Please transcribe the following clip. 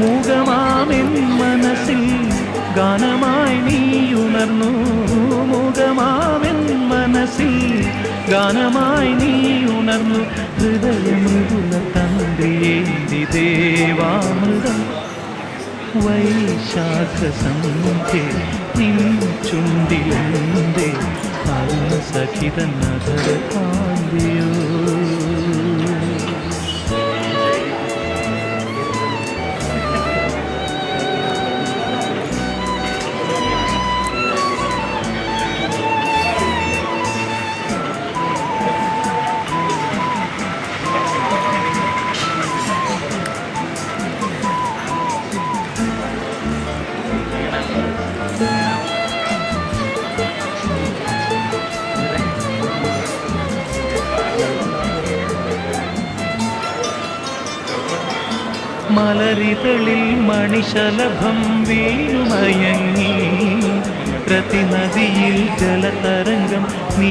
മൂകമാമെൻ മനസ്സിൽ ഗാനമായി നീയുണർന്നു. മൂകമാമെൻ മനസ്സിൽ ഗാനമായി നീയുണർന്നു. ഹൃദയമൃദുല തന്ത്രിയേന്തി ദേവാമൃതം വൈശാഖസന്ധ്യേ നിൻ ചുണ്ടിലെന്തേ സഖിതൻ നഗര കാവ്യോ. മലരിതളിൽ മണിശലഭം വീണുമയങ്ങി. പ്രതിനദിയിൽ ജലതരംഗം